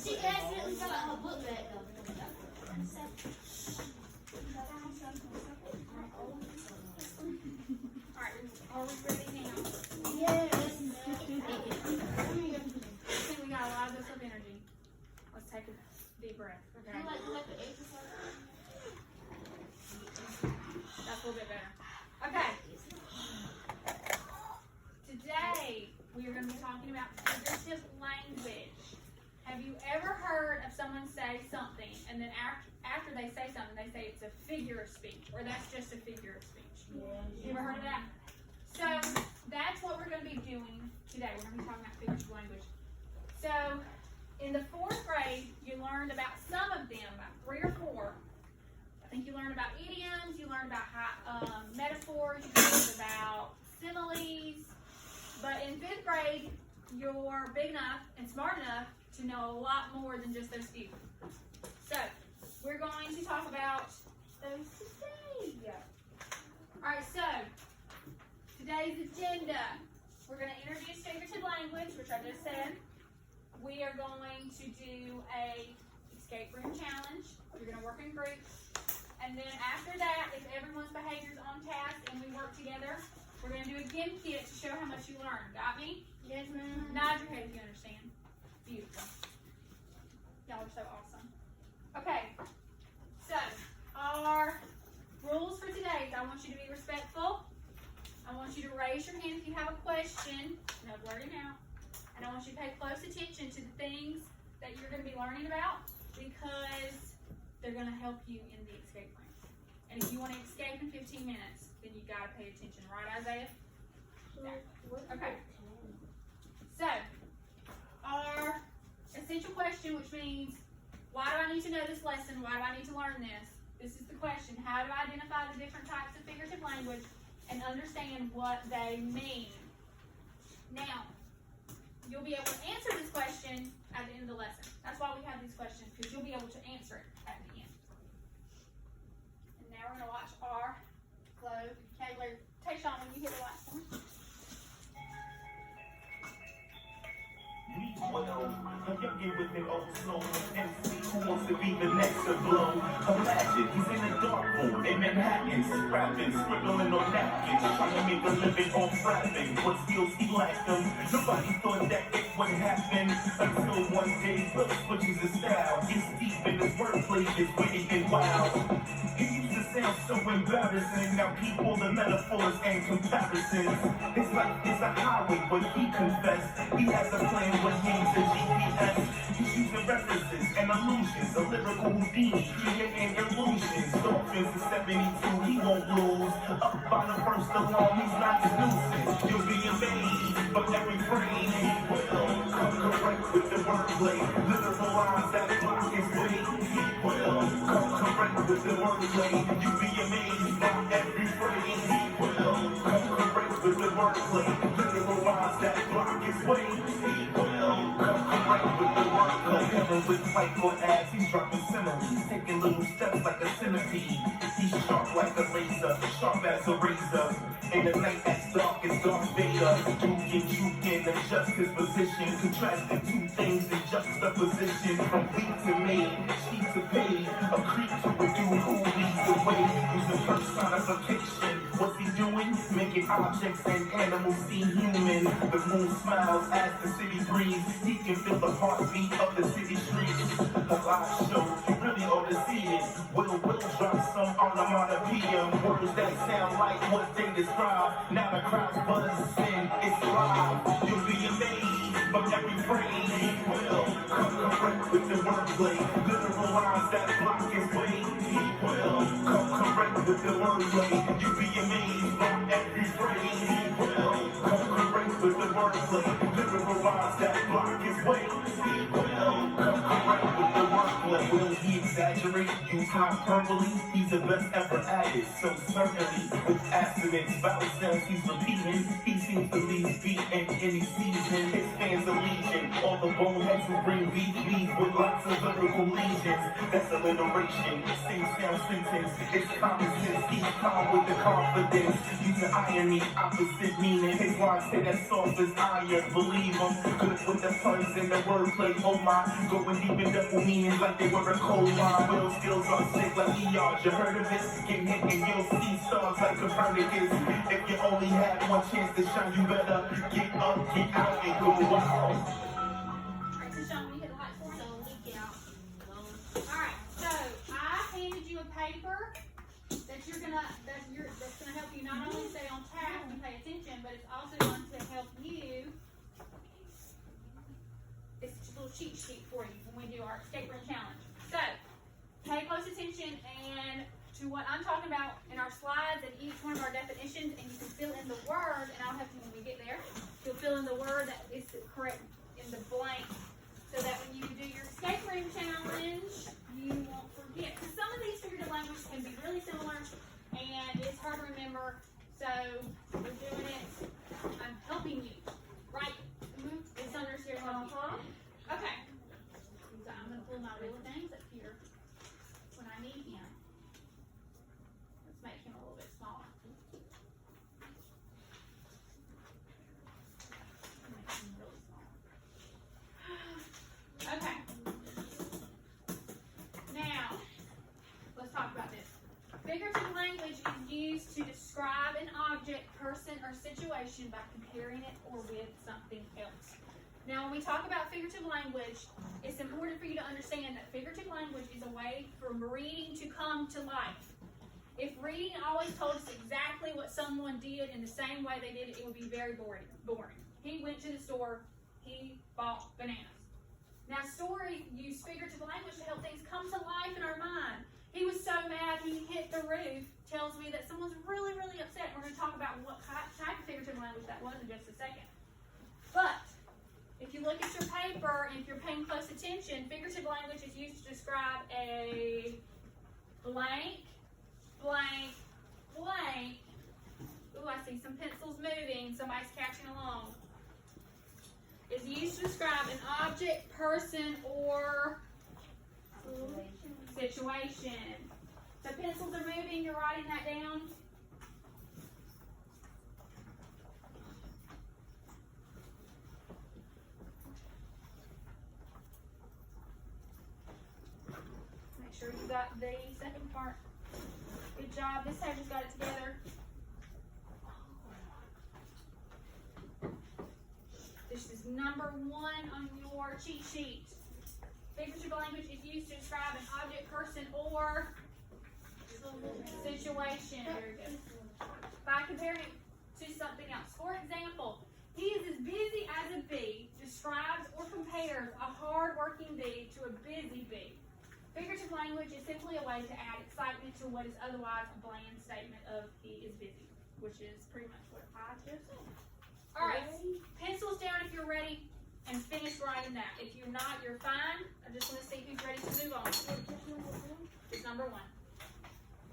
She accidentally fell out her book bag though. Alright, are we ready now? Yes. I think we got a lot of this of energy. Let's take a deep breath. Okay. You like the exercise? That's a little bit better. Okay. Today we are going to be talking about figurative language. Have you ever heard of someone say something and then after they say something they say it's a figure of speech or that's just a figure of speech? You ever heard of that? So that's what we're going to be doing today. We're going to be talking about figurative language. So in the 4th grade you learned about some of them, about 3 or 4. I think you learned about idioms, you learned about metaphors, you learned about similes. But in 5th grade, you're big enough and smart enough to know a lot more than just those few. So we're going to talk about those today. Alright, so today's agenda. We're going to introduce figurative language, which I just said. We are going to do a escape room challenge. You're going to work in groups. And then after that, if everyone's behavior is on task and we work together, we're going to do a gym kit to show how much you learned. Got me? Yes, ma'am. Nod your head if you understand. Beautiful. Y'all are so awesome. Okay. So, our rules for today is I want you to be respectful. I want you to raise your hand if you have a question. No blurting out. And I want you to pay close attention to the things that you're going to be learning about because they're going to help you in the escape room. And if you want to escape in 15 minutes, then you got to pay attention. Right, Isaiah? Yeah. Okay. So, our essential question, which means, why do I need to know this lesson? Why do I need to learn this? This is the question. How do I identify the different types of figurative language and understand what they mean? Now, you'll be able to answer this question at the end of the lesson. That's why we have these questions, because you'll be able to answer it at the end. And now we're going to watch our globe. Taylor, Tayshawn, when you hit the last one. Younger with an old soul, MC who wants to be the next to blow. Imagine he's in a dark room in Manhattan, rapping, scribbling on napkins, trying to make a living off rapping. What skills he lacked them? Nobody thought that it would happen until one day Will switches his style. Gets deep in his wordplay, is witty and wild. He used to sound so embarrassing. Now people the metaphors and comparisons. His life is a highway, but he confessed he has a plan when he needs a GPS. He's using references and illusions, a lyrical Houdini, creating illusions. Dolphins in 72, he won't lose. Up by the first alarm, he's not snoozing. You'll be amazed, but every phrase he will come correct with the wordplay. Literal lines that block his way. He will come correct with the wordplay. You'll be amazed by every phrase. He will come correct with the wordplay. Literal lines that block his way. He will come correct with the wordplay. Never with fight or ass, he's dropping similes, taking little steps like a centipede. He's sharp like a laser, sharp as a razor. In the night as dark as Darth Vader, juking, adjust his position, contrasting two things in juxtaposition. From weak to made, cheap to paid, a creep to a dude who leads the way. Using personification, what's he doing? Making objects and animals seem human. The moon smiles as the city breathes. He can feel the heartbeat of the city streets. A live show, you really ought to see it. Will drop some onomatopoeia, words that sound like what they describe. Now the crowd's buzzing, it's live. You'll be amazed, but every phrase he will come correct with the wordplay. Literal lines that block his way. He will come correct with the wordplay. You'll be amazed, but every phrase he will come correct with the wordplay. Literal lines that block his way. He will come correct with the wordplay. Will he exaggerate? exaggerate, use hyperbole. He's the best ever at it, so certainly with assonance, vowel sounds he's repeating. He seems to leave beat in any season. His fans are legion. All the boneheads who bring beef with lots of lyrical legions. That's alliteration. Same sound sentence. It's common sense. He's calm with the confidence. Using irony, opposite meaning. His lines say that soft as iron. Believe him. Good with the puns and the wordplay. Oh my, going deep in double meanings like they were a cold line. Real skills are sick like ER. You heard of it? Get hit and you'll see stars like Copernicus. If you only had one chance to shine, you better get up, get out, and go wild. Alright, so Sean, will you hit the lights for me? So we get out. Alright, so I handed you a paper that's gonna help you not only stay on task and pay attention, but it's also going to help you. It's just a little cheat sheet for you when we do our escape room challenge. So pay close attention and to what I'm talking about in our slides and each one of our definitions, and you can fill in the word, and I'll help you when we get there. You'll fill in the word that is correct in the blank, so that when you do your escape room challenge, you won't forget. Because some of these figurative language can be really similar, and it's hard to remember. So we're doing it. I'm helping you, right? It's under here to help you. Okay. So I'm gonna pull my real things up here when I need him. Let's make him a little bit smaller. Make him really small. Okay. Now, let's talk about this. Figurative language is used to describe an object, person, or situation by comparing it or with something else. Now, when we talk about figurative language, it's important for you to understand that figurative language is a way for reading to come to life. If reading always told us exactly what someone did in the same way they did it, it would be very boring. He went to the store, he bought bananas. Now, stories use figurative language to help things come to life in our mind. He was so mad he hit the roof tells me that someone's really, really upset. We're going to talk about what type of figurative language that was in just a second. But if you look at your paper and if you're paying close attention, figurative language is used to describe a blank, blank, blank. Ooh, I see some pencils moving. Somebody's catching along. Is used to describe an object, person, or situation. So pencils are moving, you're writing that down. Make sure you got the second part. Good job. This table's got it together. This is number 1 on your cheat sheet. Figurative language is used to describe an object, person, or situation. Very good. By comparing it to something else. For example, he is as busy as a bee describes or compares a hard-working bee to a busy bee. Figurative language is simply a way to add excitement to what is otherwise a bland statement of he is busy, which is pretty much what I just said. All right, pencils down if you're ready and finish writing that. If you're not, you're fine. I just want to see who's ready to move on. It's number 1.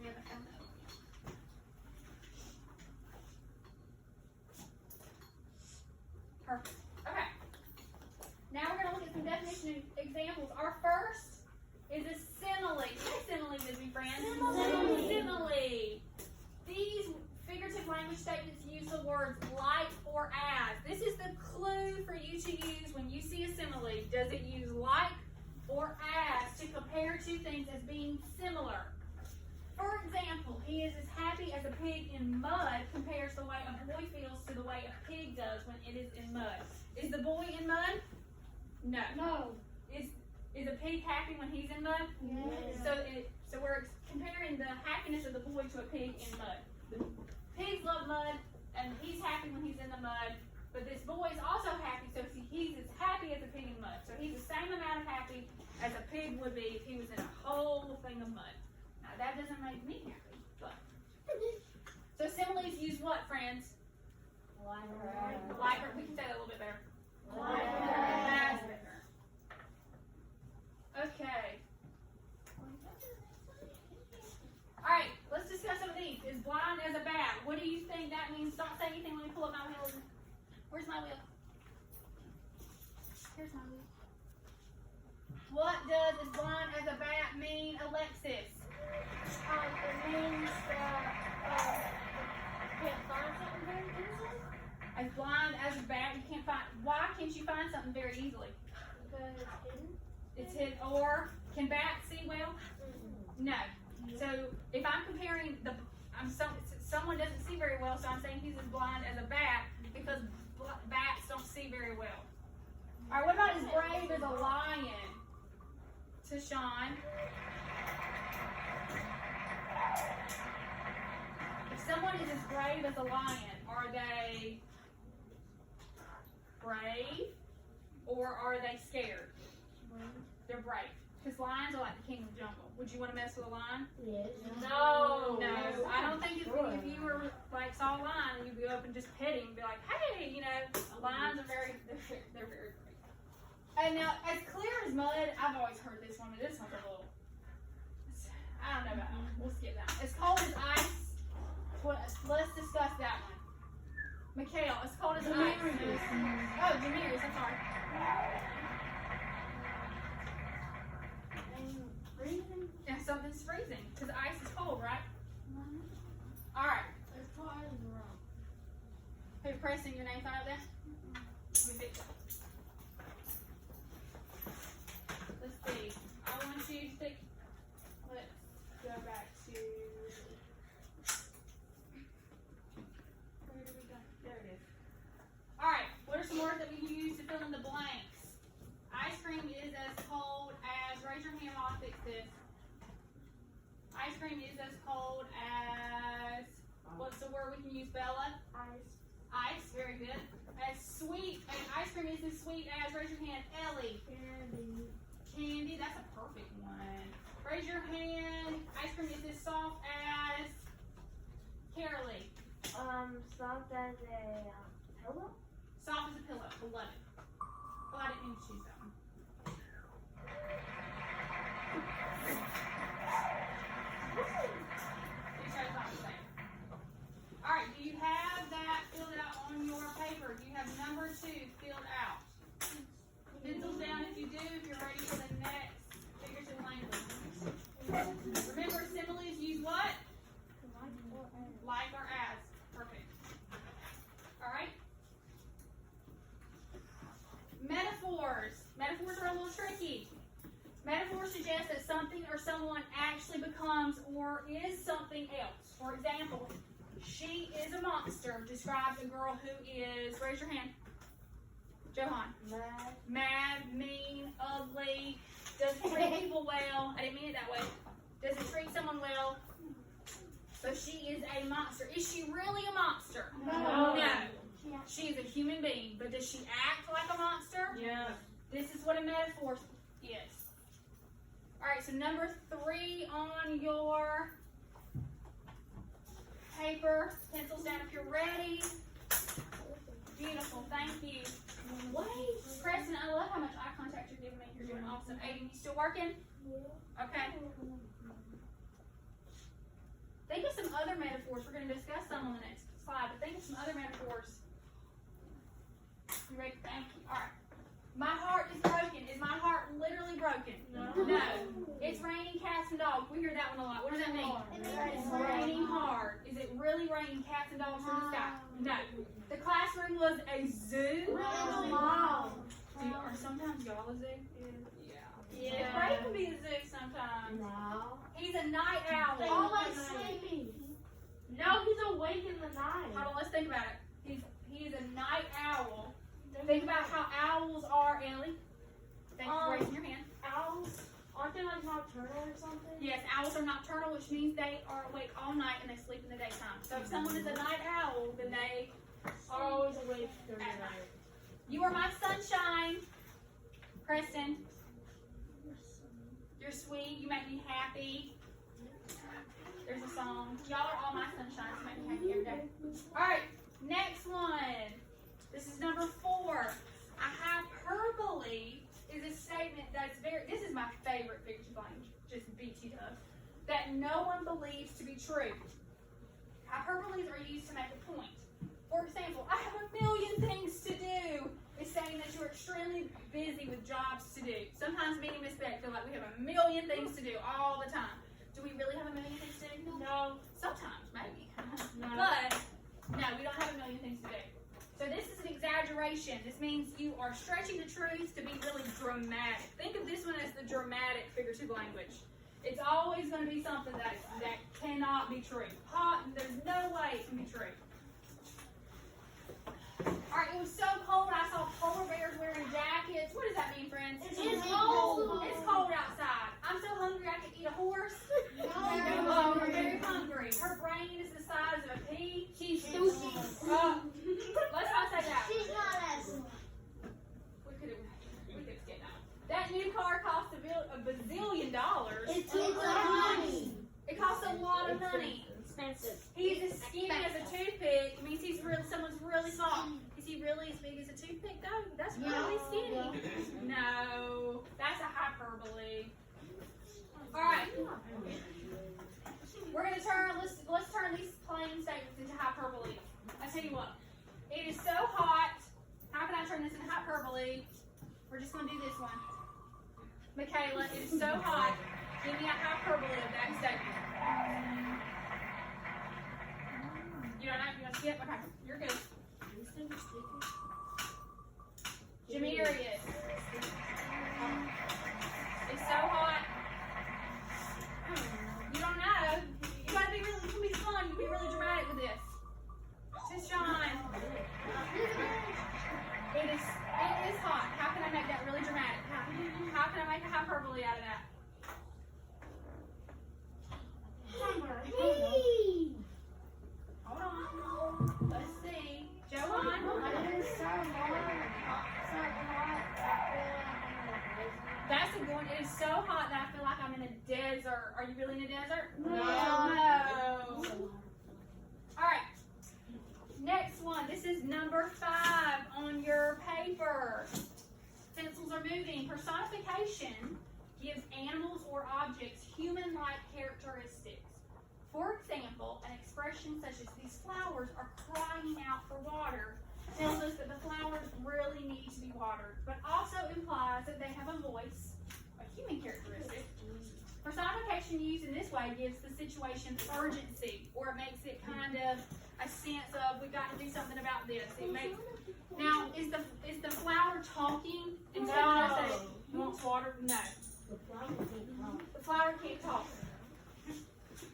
We haven't found that one yet. Perfect. Okay. Now we're going to look at some definition examples. Our first is a simile. Say simile with me, friends. Simile. These figurative language statements use the words like or as. This is the clue for you to use when you see a simile. Does it use like or as to compare two things as being similar? For example, he is as happy as a pig in mud compares the way a boy feels to the way a pig does when it is in mud. Is the boy in mud? No. No. Is a pig happy when he's in mud? Yes. So we're comparing the happiness of the boy to a pig in mud. Pigs love mud, and he's happy when he's in the mud. But this boy is also happy, so he's as happy as a pig in mud. So he's the same amount of happy as a pig would be if he was in a whole thing of mud. Now that doesn't make me happy, but. So similes use what, friends? Like, we can say that a little bit better. That's better. Okay. Ace is blind as a bat. What do you think that means? Don't say anything. Let me pull up my wheel. Where's my wheel? Here's my wheel. What does is blind as a bat mean, Alexis? It means that can't find something very easily. As blind as a bat, you can't find. Why can't you find something very easily? Because it's hidden. It's hidden. Or can bats see well? No. So if I'm comparing someone doesn't see very well, so I'm saying he's as blind as a bat because bats don't see very well. All right. What about as brave as a lion? To Sean. If someone is as brave as a lion, are they brave or are they scared? They're brave. Because lions are like the king of the jungle. Would you want to mess with a lion? Yes. No. I don't think if you were like saw a lion, you'd go up and just pet him and be like, hey, lions are they're very brave. And now, as clear as mud, I've always heard this one, but this one's a little, I don't know about that one. We'll skip that one. As cold as ice. Let's discuss that one. Mikhail, as cold as ice. Oh, Jamirius, I'm sorry. Freezing. Yeah, something's freezing because ice is cold, right? All right. As far as wrong. Hey, Preston, your name out there? Let me fix it. Let's see. I want you to think. Let's go back to. Where did we go? There it is. All right. What are some words that we can use to fill in the blanks? Ice cream is as cold as. Raise your hand while I fix this. Ice cream is as cold as. What's the word we can use, Bella? Ice. Ice, very good. As sweet, and ice cream is as sweet as, raise your hand, Ellie. Candy. Candy, that's a perfect one. Raise your hand. Ice cream is as soft as, Carolee. Soft as a pillow. Soft as a pillow, beloved. Oh, I didn't mean to choose that one. All right, do you have that filled out on your paper? Do you have number 2 filled out? Pencils down if you do, if you're ready for the next figurative language. Remember, similes use what? Like or as. Perfect. All right. Metaphors. Metaphors are a little tricky. Metaphors suggest that something or someone actually becomes or is something else. For example, she is a monster describes a girl who is, raise your hand, Johan. Mad, mean, ugly, doesn't treat people well. I didn't mean it that way. Doesn't treat someone well. So she is a monster. Is she really a monster? No. She is a human being, but does she act like a monster? Yes. This is what a metaphor is. All right, so number 3 on your paper. Pencils down if you're ready. Beautiful, thank you. Preston, I love how much eye contact you're giving me. You're doing awesome. Aiden, you still working? Yeah. Okay. Think of some other metaphors. We're going to discuss some on the next slide, but think of some other metaphors. You ready? Thank you. All right. My heart is broken. Is my heart literally broken? No. It's raining cats and dogs. We hear that one a lot. What does that mean? It's It's raining hard. Is it really raining cats and dogs from the sky? No. The classroom was a zoo. Or sometimes y'all a zoo? Yeah. Ray can be a zoo sometimes. No. He's a night owl. Always sleeping. No, he's awake in the night. Hold on, let's think about it. He's a night owl. Think about how owls are, Ellie. Thank you for raising your hand. Owls, aren't they like nocturnal or something? Yes, owls are nocturnal, which means they are awake all night and they sleep in the daytime. So if someone is a night owl, then they Are always awake during the at night. night. You are my sunshine, Preston. You're sweet. You make me happy. There's a song. Y'all are all my sunshine. You make me happy every day. All right, next one. This is number 4. A hyperbole is a statement that's this is my favorite figurative language, just beat you up, that no one believes to be true. Hyperboles are used to make a point. For example, I have a million things to do. It's saying that you're extremely busy with jobs to do. Sometimes me and Miss Beck feel like we have a million things to do all the time. Do we really have a million things to do? No. Sometimes, maybe. No. But, no, we don't have a million things to do. So this is an exaggeration. This means you are stretching the truth to be really dramatic. Think of this one as the dramatic figurative language. It's always going to be something that cannot be true. There's no way it can be true. Alright, it was so cold I saw polar bears wearing jackets. What does that mean, friends? It's cold. It's cold outside. I'm so hungry I could eat a horse. No. We're very hungry. Her brain is the size of a pea. She's stupid. Let's not say that. She's not as smart. We could have skipped that. That new car cost a bazillion dollars. It's money. It costs a lot of money. Expensive. He's as skinny as a toothpick. It means someone's really small. Is he really as big as a toothpick though? That's really skinny. No, that's a hyperbole. All right. We're gonna let's turn these plain statements into hyperbole. I tell you what. It is so hot. How can I turn this into hyperbole? We're just gonna do this one. Michaela, it is so hot. Give me a hyperbole of that statement. You don't know? You want to skip? Okay, you're good. Jamirius. It's so hot. You don't know. You gotta be really, it's gonna be fun. You can be really dramatic with this. Just Sean. It is hot. How can I make that really dramatic? How can I make a hyperbole out of that? Hold on. Let's see. Joanne. That's a good one. It is so hot that I feel like I'm in a desert. Are you really in a desert? No. All right. Next one. This is number 5 on your paper. Pencils are moving. Personification gives animals or objects human-like characteristics. For example, an expression such as "these flowers are crying out for water" tells us that the flowers really need to be watered, but also implies that they have a voice, a human characteristic. Personification used in this way gives the situation urgency, or it makes it kind of a sense of we've got to do something about this. It makes now is the flower talking and telling us that it wants water? No. The flower can't talk.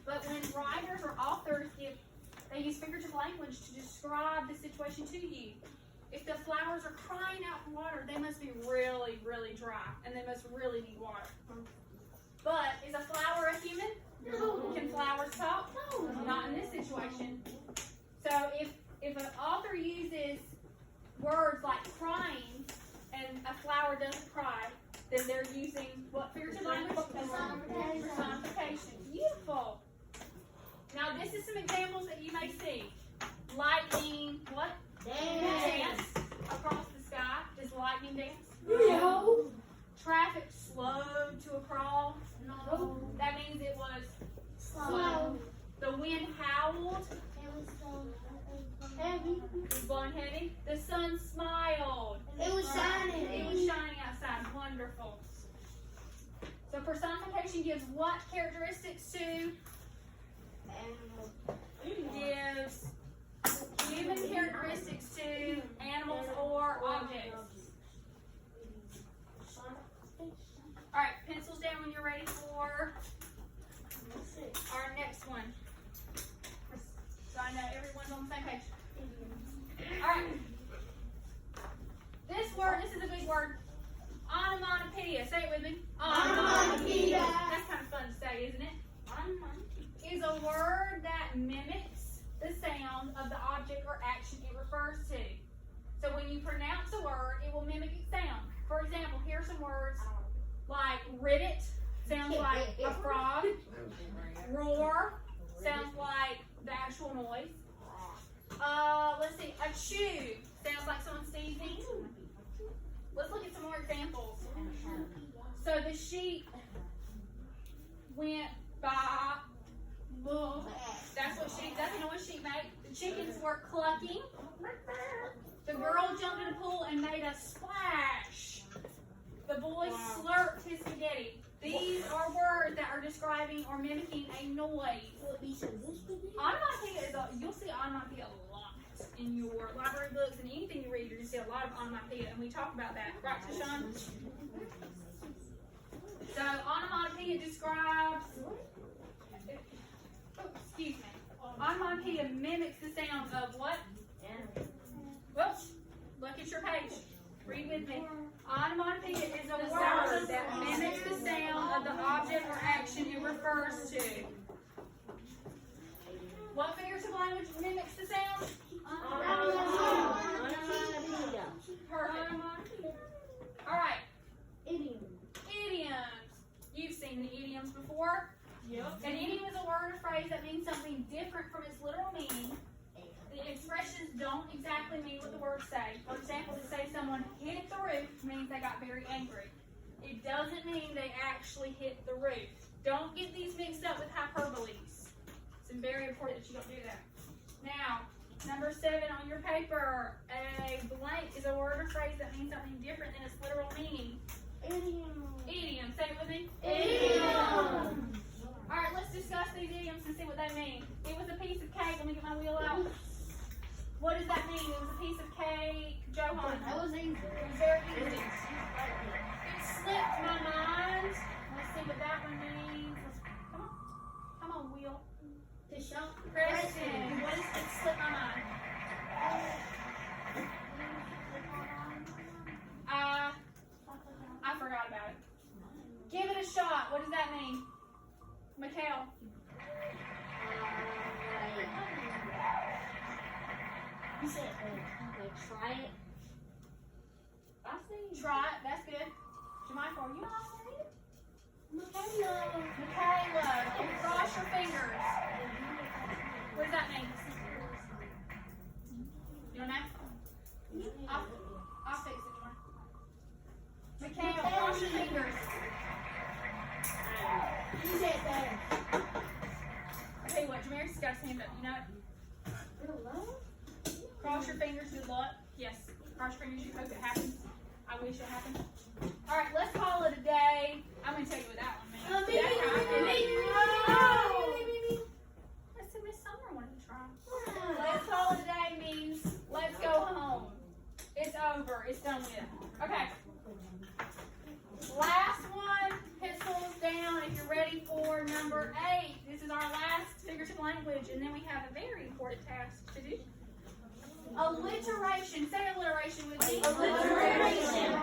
But when writers or authors they use figurative language to describe the situation to you. If the flowers are crying out for water, they must be really, really dry, and they must really need water. But is a flower a human? No. Can flowers talk? No. Not in this situation. So if an author uses words like crying and a flower doesn't cry, then they're using what figurative language? Personification. Beautiful. Now this is some examples that you may see. Lightning, what? Dance across the sky. Does lightning dance? No. Traffic slowed to a crawl. No. That means it was Slow. The wind howled. It was so heavy. It was blowing heavy. The sun smiled. It was shining. It was shining outside. Wonderful. So personification gives what characteristics to? Gives human characteristics to animals or objects. Alright, pencils down when you're ready for our next one. So I know everyone's on the same page. Alright. This is a big word. Onomatopoeia. Say it with me. Onomatopoeia. That's kind of fun to say, isn't it? Is a word that mimics the sound of the object or action it refers to. So when you pronounce a word, it will mimic its sound. For example, here are some words like rivet, sounds like a frog. Roar, sounds like the actual noise. Let's see, a chew, sounds like someone sneezing. Let's look at some more examples. So the sheep went by That's the noise sheep made. The chickens were clucking. The girl jumped in the pool and made a splash. The boy slurped his spaghetti. These are words that are describing or mimicking a noise. Onomatopoeia you'll see onomatopoeia a lot in your library books and anything you read. You're going to see a lot of onomatopoeia, and we talk about that, right, Tashawn? So onomatopoeia describes. Excuse me. Onomatopoeia mimics the sound of what? Whoops. Look at your page. Read with me. Onomatopoeia is a word that mimics the sound of the object or action it refers to. What figurative language mimics the sound? Perfect. Alright. Idioms. You've seen the idioms before? Yep. An idiom is a word or phrase that means something different from its literal meaning. The expressions don't exactly mean what the words say. For example, to say someone hit the roof means they got very angry. It doesn't mean they actually hit the roof. Don't get these mixed up with hyperboles. It's very important that you don't do that. Now, number 7 on your paper. A blank is a word or phrase that means something different than its literal meaning. Idiom. Say it with me. Idiom. Alright, let's discuss these idioms and see what they mean. It was a piece of cake. Let me get my wheel out. What does that mean? It was a piece of cake. Johan. That was easy. It was very easy. It slipped my mind. Let's see what that one means. Come on. Come on, wheel. To show. Kristen. What is it slipped my mind? I forgot about it. Give it a shot. What does that mean? Mikhail. You said, try it. I see. Try it. That's good. Jamichael, are you not saying it? Michaela. Michaela. Cross your fingers. What does that mean? You don't know? I'll fix it, Mikhail, cross your fingers. You said that. I tell you what, Jamari's got his hand up. You know it? Cross your fingers, good luck. Yes, cross your fingers, you hope it happens. I wish it happened. Alright, let's call it a day. I'm going to tell you what that one means. Let's see Miss Summer wanted to try. Let's call it a day means let's go home. It's over. It's done with. Okay. Last one. Pencils down if you're ready for number 8. This is our last figurative language, and then we have a very important task to do. Alliteration. Say alliteration with me. Alliteration.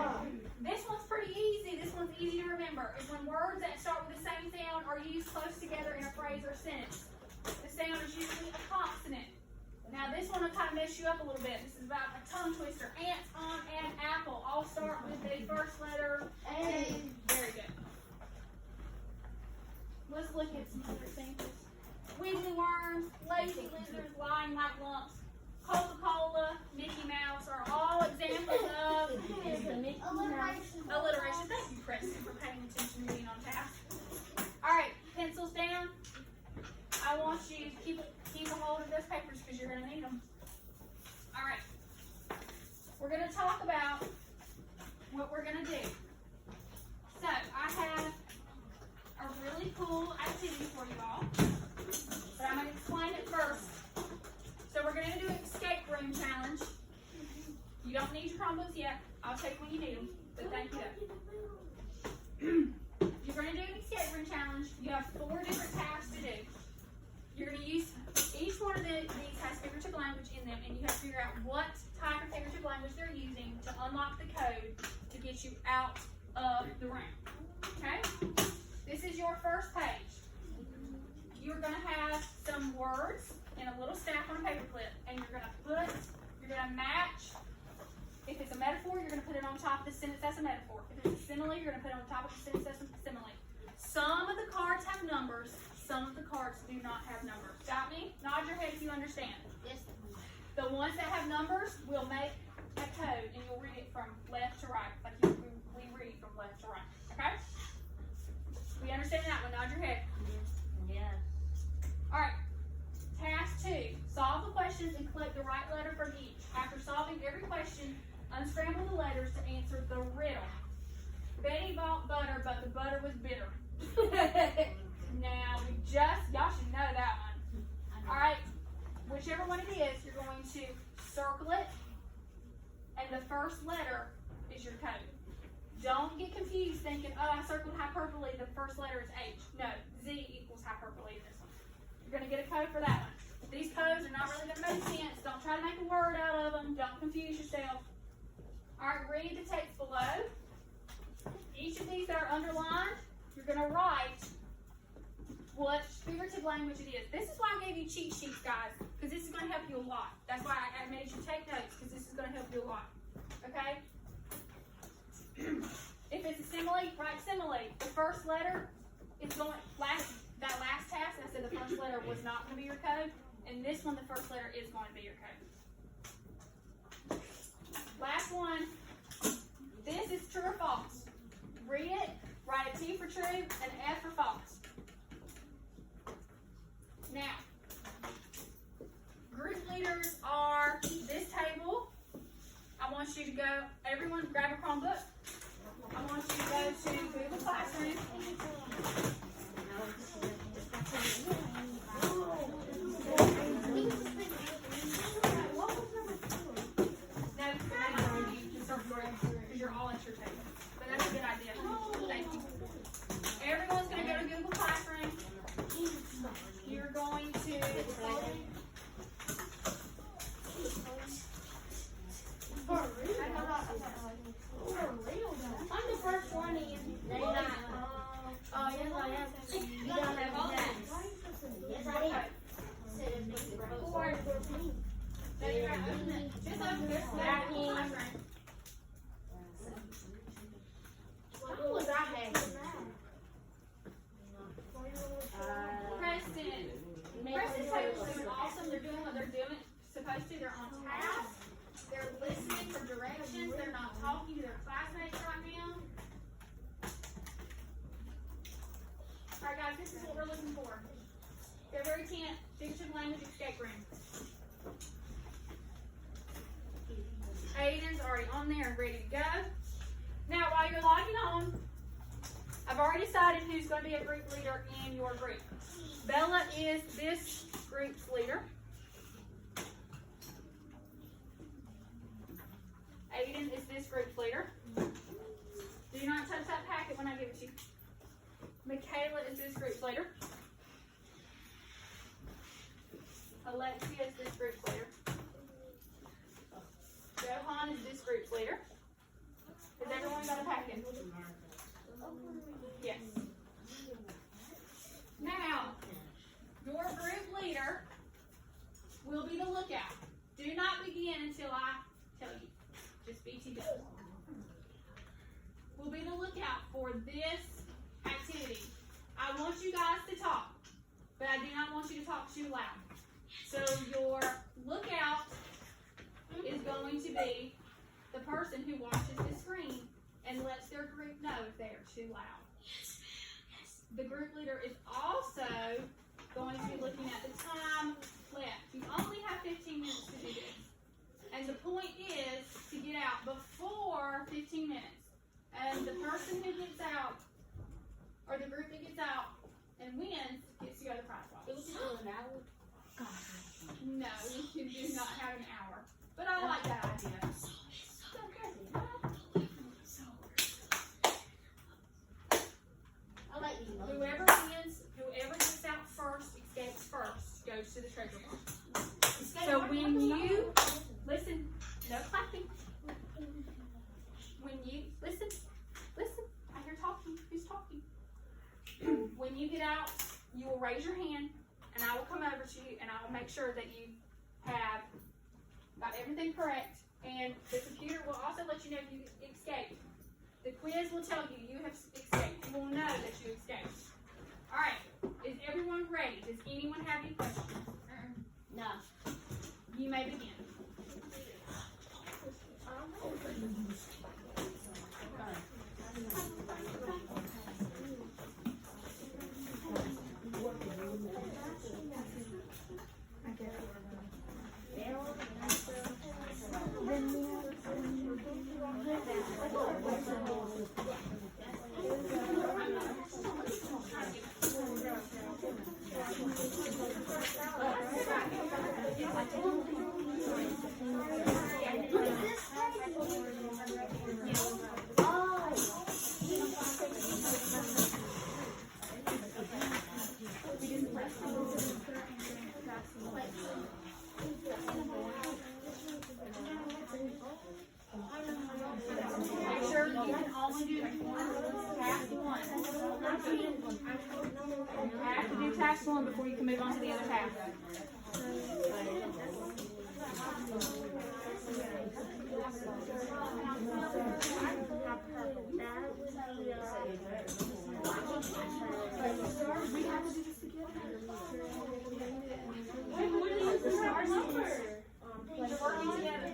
This one's pretty easy. This one's easy to remember. It's when words that start with the same sound are used close together in a phrase or sentence. The sound is usually a consonant. Now this one will kind of mess you up a little bit. This is about a tongue twister. Ant, and apple all start with the first letter A. Very good. Let's look at some other examples. Wiggly worms, lazy lizards, lying like lumps, Coca-Cola, Mickey Mouse are all examples of alliteration. Thank you, Preston, for paying attention and being on task. Alright, pencils down. I want you to keep a hold of those papers because you're going to need them. Alright. We're going to talk about what we're going to do. So, I have a really cool activity for you all. But I'm going to explain it first. So we're going to do an escape room challenge. You don't need your Chromebooks yet. I'll take when you need them. But thank you though. You're going to do an escape room challenge. You have 4 different tasks to do. You're going to use, each one of these has figurative language in them, and you have to figure out what type of figurative language they're using to unlock the code to get you out of the room. Okay? This is your first page. You're going to have some words in a little stack on a paper clip, and you're going to match. If it's a metaphor, you're going to put it on top of the sentence as a metaphor. If it's a simile, you're going to put it on top of the sentence as a simile. Some of the cards have numbers, some of the cards do not have numbers. Got me? Nod your head if you understand. Yes. The ones that have numbers will make a code, and you'll read it from left to right, like we read from left to right. Okay? We understand that one? Nod your head. Yes. All right. of the letters to answer the riddle. Betty bought butter, but the butter was bitter. Now, y'all should know that one. Alright, whichever one it is, you're going to circle it, and the first letter is your code. Don't get confused thinking, oh, I circled hyperbole, the first letter is H. No, Z equals hyperbole in this one. You're going to get a code for that one. These codes are not really going to make sense. Don't try to make a word out of them. Don't confuse yourself. Alright, read the text below. Each of these that are underlined, you're going to write what figurative language it is. This is why I gave you cheat sheets, guys, because this is going to help you a lot. That's why I made you take notes, because this is going to help you a lot. Okay? If it's a simile, write simile. The first letter is going, that last task, I said the first letter was not going to be your code, and this one, the first letter is going to be your code. Last one, this is true or false. Read it, write a T for true, and an F for false. Now, group leaders are this table. I want you to go, everyone grab a Chromebook. I want you to go to Google Classroom. Because you're all at your table. But that's a good idea. Thank you. Everyone's going to go to Google Classroom. You're going to I'm the first one in. They're not. Oh, yes, I am. You don't have all that. Yes, I am. No, you're right. Open it. Just open this back in. How was I having? Preston. Preston's table is doing awesome. They're doing what they're doing supposed to. They're on task. They're listening for directions. They're not talking to their classmates right now. Alright guys, this is what we're looking for. February 10th, Figurative Language Escape Room. Aiden's already on there and ready to go. Now while you're logging on, I've already decided who's going to be a group leader in your group. Bella is this group's leader. Aiden is this group's leader. Do not touch that packet when I give it to you. Michaela is this group's leader. Alexia is this group's leader. Johan is this group's leader. Has everyone got a packet? Yes. Now, your group leader will be the lookout. Do not begin until I tell you. Just BTW. Will be the lookout for this activity. I want you guys to talk, but I do not want you to talk too loud. So your lookout is going to be the person who watches the screen and lets their group know if they are too loud. The group leader is also going to be looking at the time left. You only have 15 minutes to do this. And the point is to get out before 15 minutes. And the person who gets out, or the group that gets out and wins, gets to go to the prize box. It was still an hour. No, you do not have an hour. But I like that idea. I like these. Whoever wins, whoever gets out first, escapes first, goes to the treasure box. So when you, listen, no clapping. When you, listen, I hear talking, who's talking? When you get out, you will raise your hand, and I will come over to you, and I will make sure that you have got everything correct, and the computer will also let you know if you escaped. The quiz will tell you you have escaped. You will know that you escaped. All right, is everyone ready? Does anyone have any questions? No. You may begin. You have to do task 1 before you can move on to the other task. You're working together.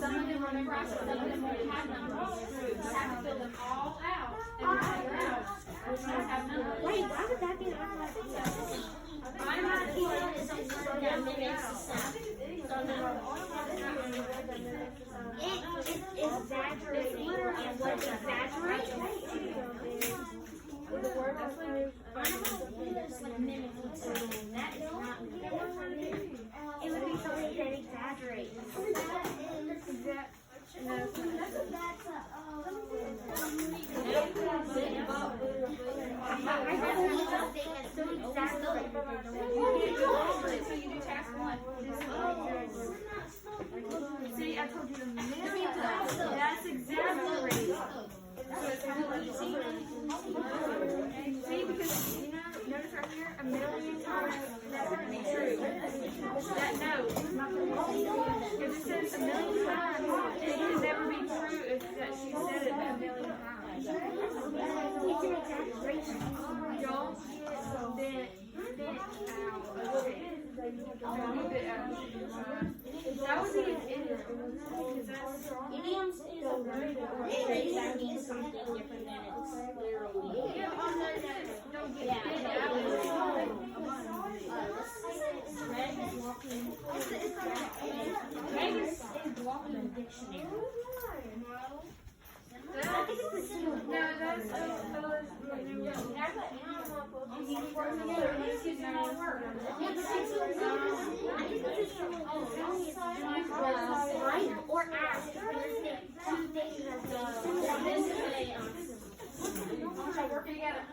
Some of them remember I said some of them already have numbers. You have to fill them all out and figure out which ones have numbers. Wait, why would that be an automatic? I'm not It is exaggerating. And what exaggerates? The word is like mimicking something. That is not mimicking. It would be something that exaggerates. So you do task 1. See, I told you to mimic that. That's exaggerating. See, because you know, notice right here, a million times. That's not true. That no, if it says a million times, it can never be true if that she said it a million times. It's an exaggeration. Don't get bent out of it. Don't get out. That would be an idiom. Idioms is a word that means something different than it's literally. Yeah, don't get bent out of it. Red is walking. Red is walking in the dictionary. I think it's a synonym. No, that's Or ask. Two things working together.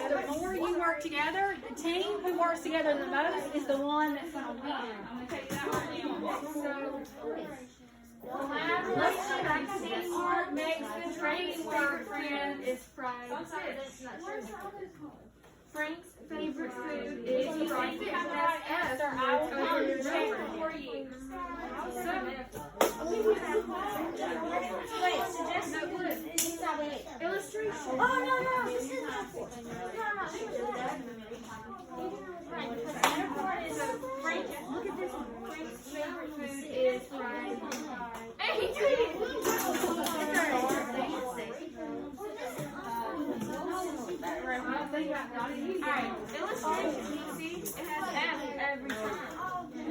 The more you work together, the team who works together the most is the one that's going to win. I'm going to tell you that right now. Collaboration makes art makes the dream work, friend. Is pride. Frank's favorite food is fried. That's S. I will count your check for you. Wait, suggest no good. Illustration. Oh no, this is not for. Frank, look at this one. Frank's favorite food is fried. Hey, he did it. Alright, illustration. See, it has F every time. Did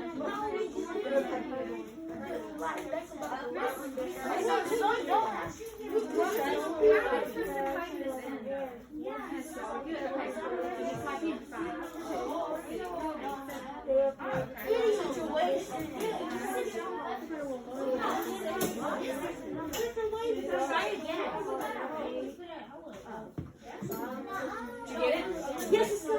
you get it? Yes, it's not.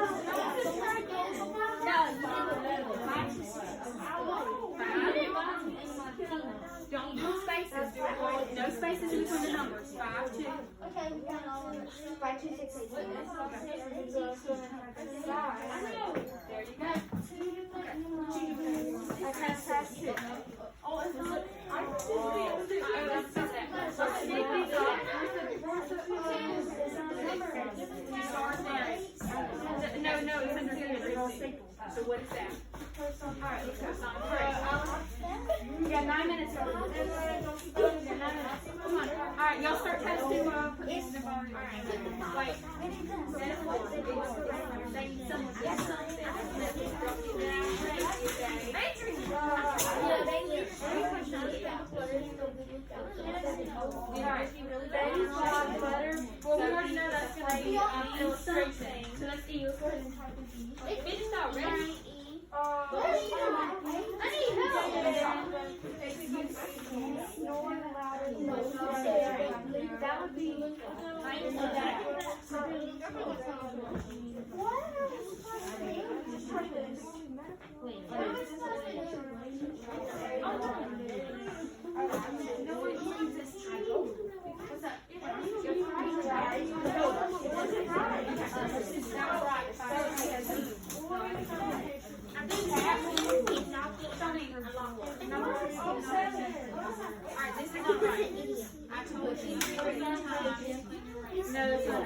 Don't do spaces. Do it all. No spaces in between the numbers. 5, 2. Okay, we got all 5, 2, 6, 8. There you go. Pass 2. No, it's under here. So what is that? Alright, let's go. We got 9 minutes. Come on. Alright, y'all start testing while I put this in the bar. Wait. Well, we already know that's going to be illustration. So let's see. Let's go ahead and type it. If it's not ready. That would be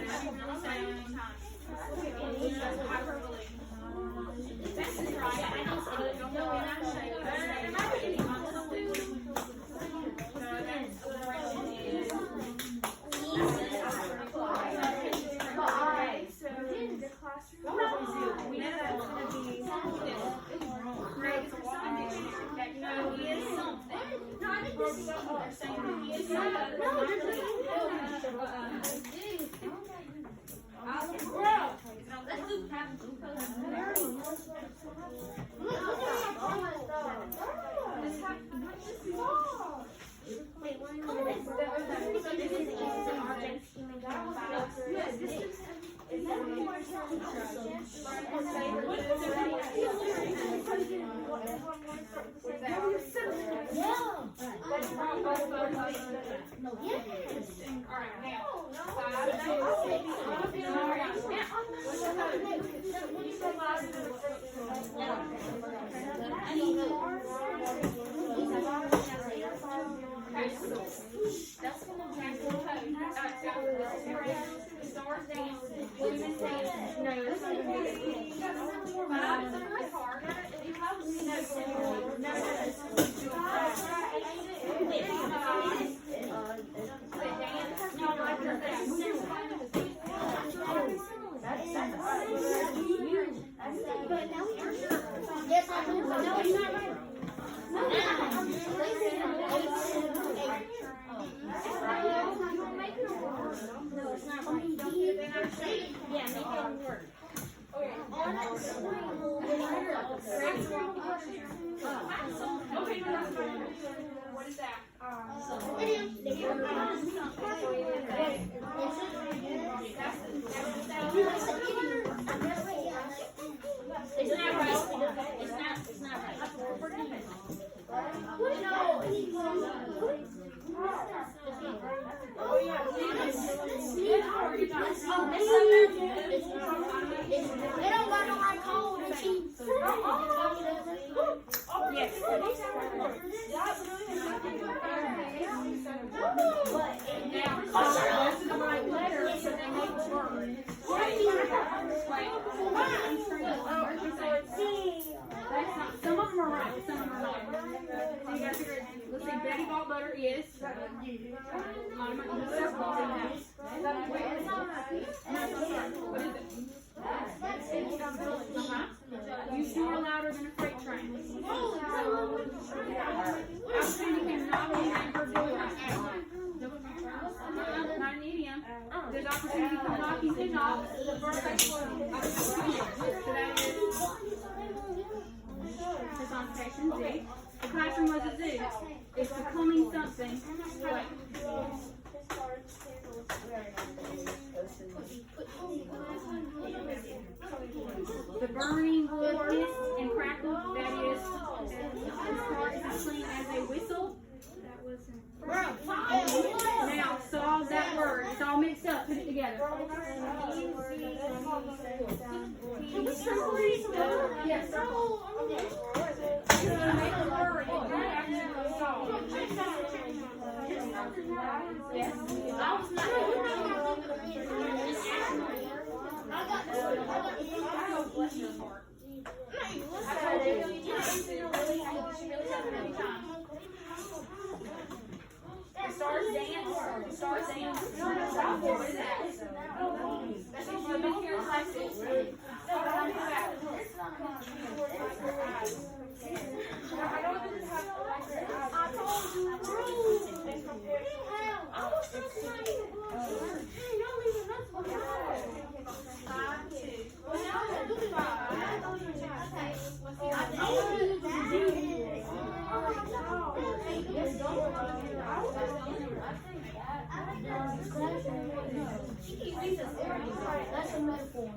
really say it many times. Hyperbole. That's right. I just don't know when I say it. There might be any little bit. So that's correction is. Alright, so the classroom. We know that's going to be. Great for walking dictionary. That no is something. No, I think this is something they're saying. He is something. What is that? It's not right. It's not right. They don't got no right code and cheat. Yes. Now, this is the right letter, so they make the word. Some of them are right, some of them are not. So you gotta figure it. Let's see, Betty bought butter is. Mama, you just said bought in the house. What is it? You snore louder than a freight train. Opportunity cannot be made for doing not an idiom. There's opportunity for knocking to knock. So that is personification, Z. The classroom was a zoo. It's becoming something. What? The burning wood hissed and crackled. That is, as far as clean as a whistle. That wasn't. Now, solve that word. It's all mixed up. Put it together. Yes. Make a word. Yes. Bless your heart. Stars dance. Stars dance. What is that? That's what you've been here in classes. That's a metaphor.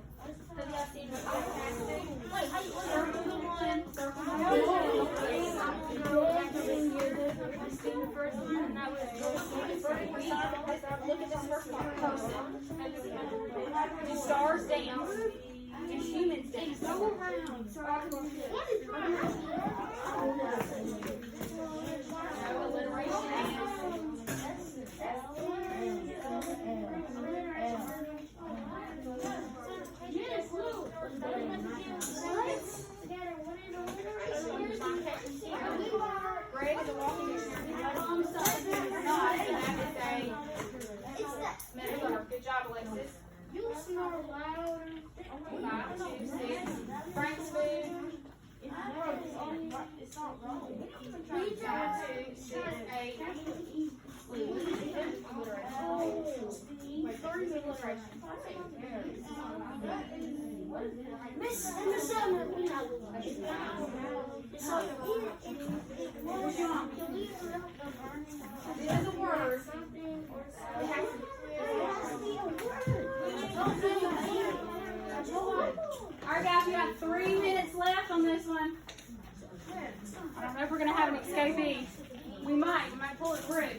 Look at this first part. Stars dance and humans dance. Go around. Alliteration. Miss and the summer, we know. So What's your mom? It is a word. It has to. Alright guys, we got 3 minutes left on this one. I don't know if we're gonna have an escapee. We might pull it through.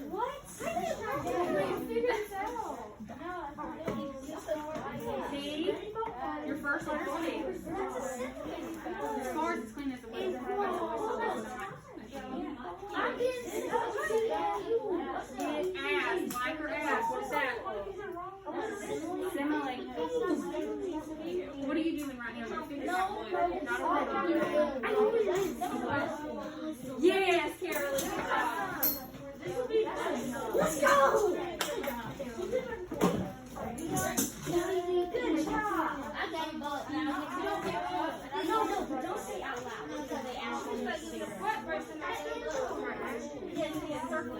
what? C. Your first letter C. As far as it's clean as a word. Ass, like or ass. What is that? Simile. What are you doing right now? You're figuring out what? Not a word. Yes, Carolyn. Let's go! Good job! I got a bullet now. No, but don't say out loud because they ask me to say it. Yes, circle.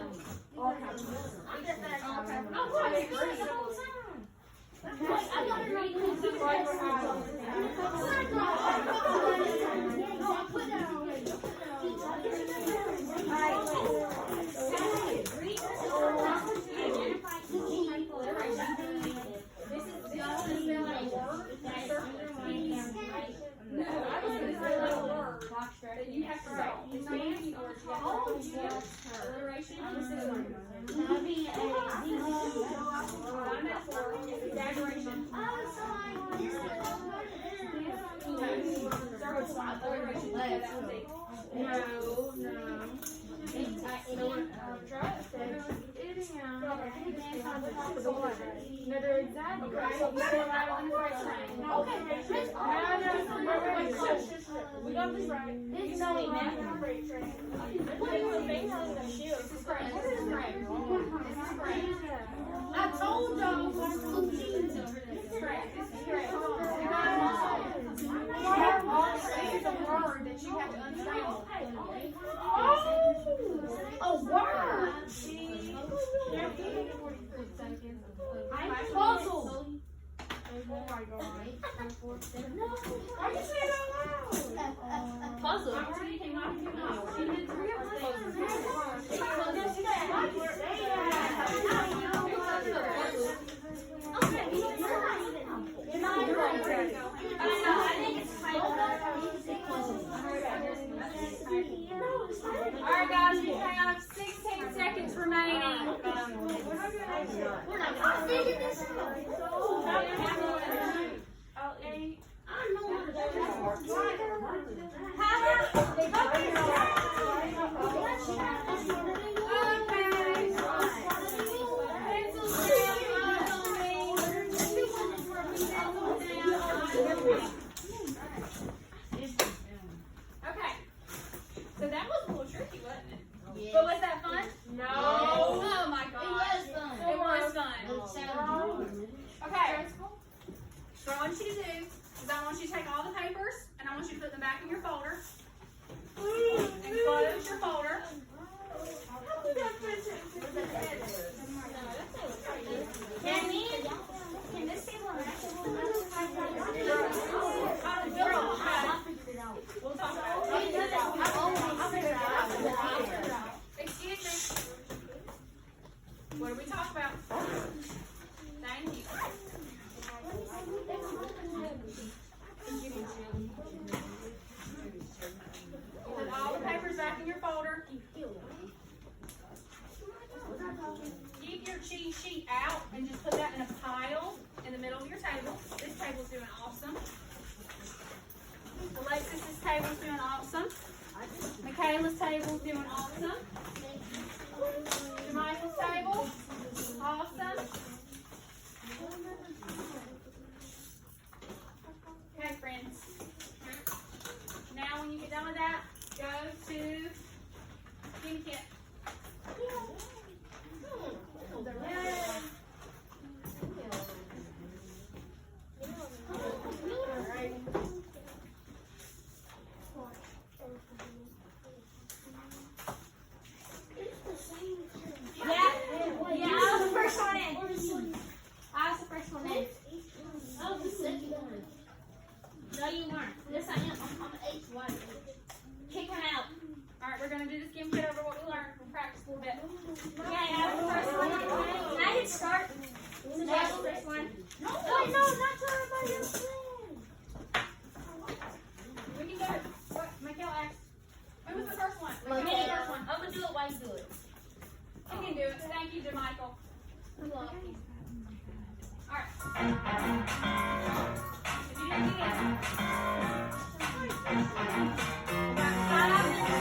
I got to read You have to say it's meaning or alliteration. Exaggeration. No, they're exactly right. You feel right on the right train. We got this right. This is only math on the freight train. What are you saying on the shield? This is correct. This is correct. This is correct. I told y'all. This is correct. This is correct. This is a word that you have to unscramble. A word. I'm puzzled. Oh my god. Why you say it out loud? Puzzle. You cannot do that. She did 3 of Alright guys, we have 16 seconds remaining. I figured this out. I know what Okay. So that was a little tricky, wasn't it? Yes. But was that fun? No. Oh my gosh. It was fun. Okay. So what I want you to do is I want you to take all the papers and I want you to put them back in your folder. And close your folder. Can this table and that table? We'll talk about it. Excuse me. What did we talk about? Thank you. Put all the papers back in your folder. Keep your cheat sheet out and just put that in a pile in the middle of your table. This table's doing awesome. Alexis's table's doing awesome. Michaela's table's doing awesome. Michael's table, awesome. Okay, friends. Now, when you get done with that, go to Team Kit. Yeah, I was the first one in. I was the No, you weren't. Yes, I am. I'm H white. Kick her out. Alright, we're gonna do this again, get over what we learned. We'll practice a little bit. Yeah, I was the first one. Can I hit start? Since I was the first one. No, not to everybody else. We can do it. What? Michael asked. Who was the first one? Okay. Michael was the first one. I'm gonna do it while you do it. You can do it. Thank you, Jamichael. Alright. If you didn't get it, about 5 minutes,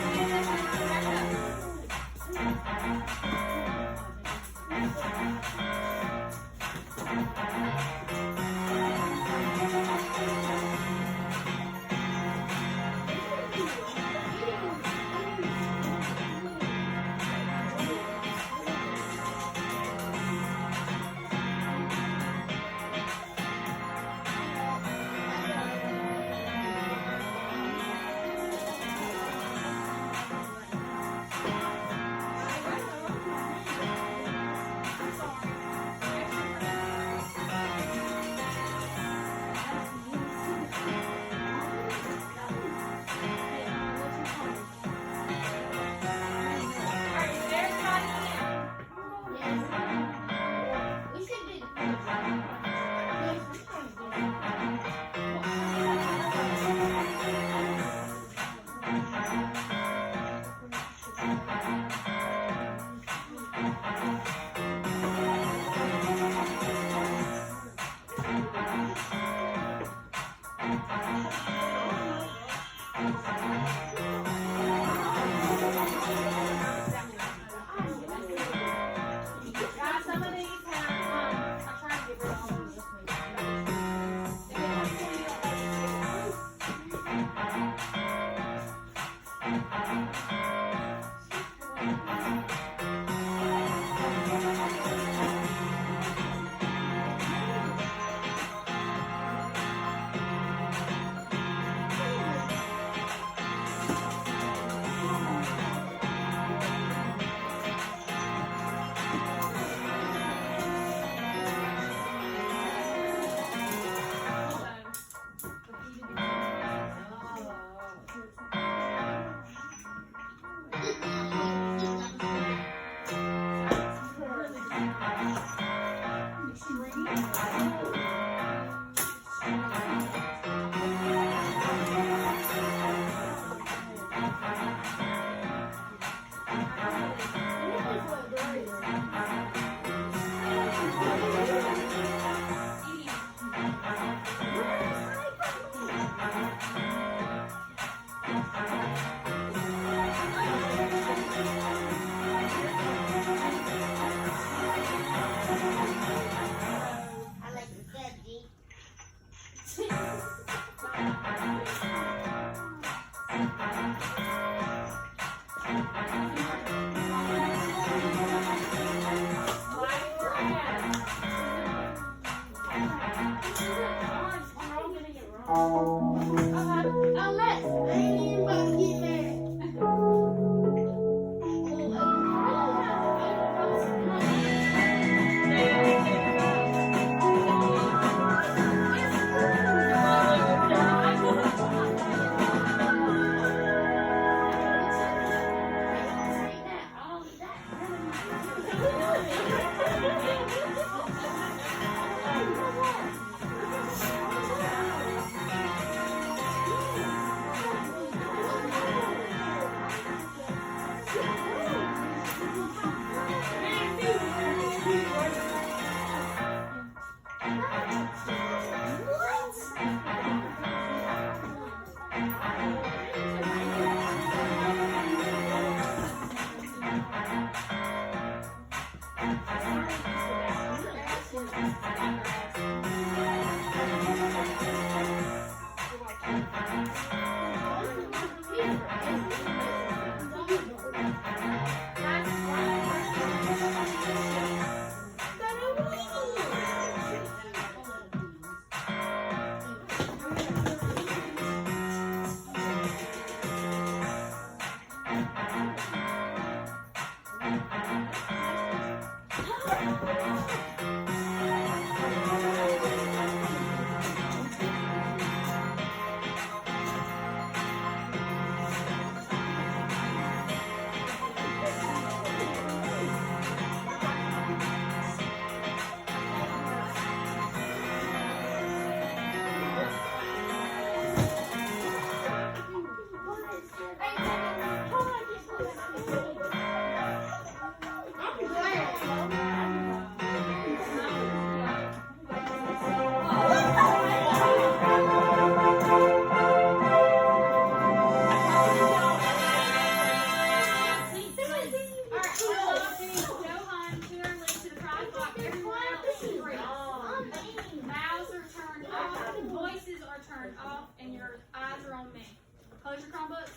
close your Chromebooks.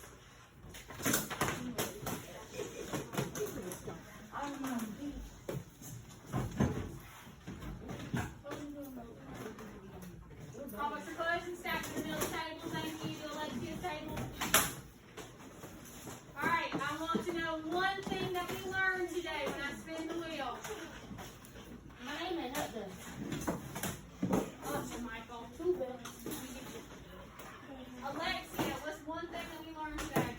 Chromebooks are closed and stacked in the middle of the table. Thank you to Alexia's table. Alright, I want to know one thing that we learned today when I spin the wheel. Mine ain't up there. Oh, Michael. Too bad. Alexia, what's one thing that we learned today?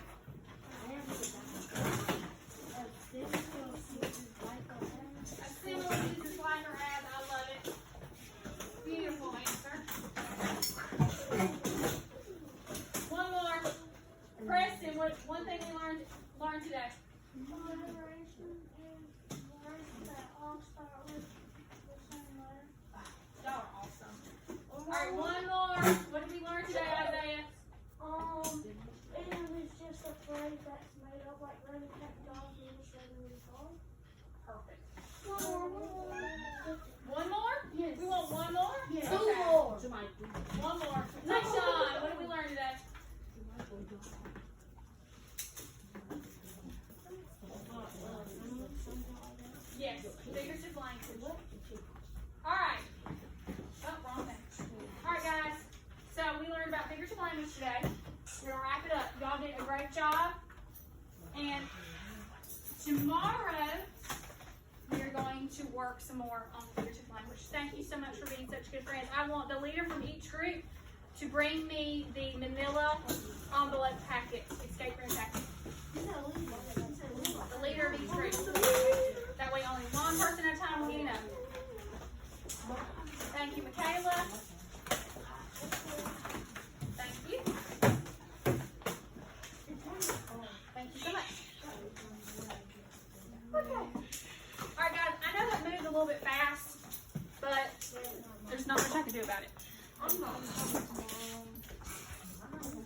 A similar uses like or as. I love it. Beautiful answer. One more. Preston, what one thing we learned today? Moderation is words that all start with the same letter. Y'all are awesome. Alright, one more. What did we learn today, Isaiah? It is just a phrase that's made up like really technology and really hard. Perfect. One more? Yes. We want one more? Yes. Okay. Two more. One more. Tyshawn, what did we learn today? Yes, figurative language. Alright. Oh, wrong thing. Alright, guys. So we learned about figurative language today. We're going to wrap it up. Y'all did a great job. And tomorrow, we're going to work some more on figurative language. Thank you so much for being such good friends. I want the leader from each group to bring me the manila envelope packets, escape room packets. The leader of each group. That way only one person at a time will get enough. Thank you, Michaela. Thank you. Thank you so much. Okay. Alright guys, I know that moved a little bit fast, but there's not much I can do about it.